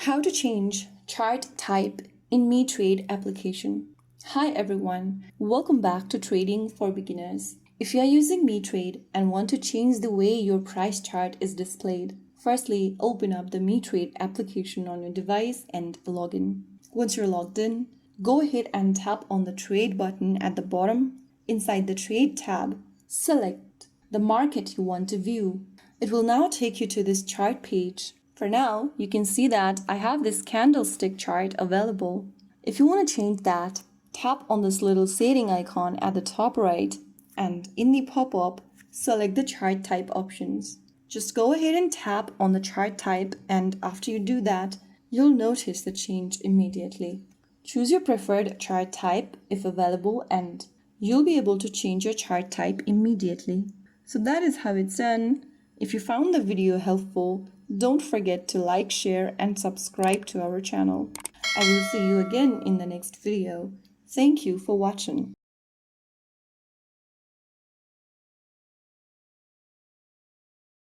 How to change chart type in Mitrade application. Hi everyone, welcome back to Trading for Beginners. If you are using Mitrade and want to change the way your price chart is displayed, firstly open up the Mitrade application on your device and log in. Once you're logged in, go ahead and tap on the Trade button at the bottom. Inside the Trade tab, select the market you want to view. It will now take you to this chart page. For now, you can see that I have this candlestick chart available. If you want to change that, tap on this little setting icon at the top right, and in the pop-up, select the chart type options. Just go ahead and tap on the chart type, and after you do that, you'll notice the change immediately. Choose your preferred chart type if available, and you'll be able to change your chart type immediately. So that is how it's done. If you found the video helpful, don't forget to like, share, and subscribe to our channel. I will see you again in the next video. Thank you for watching.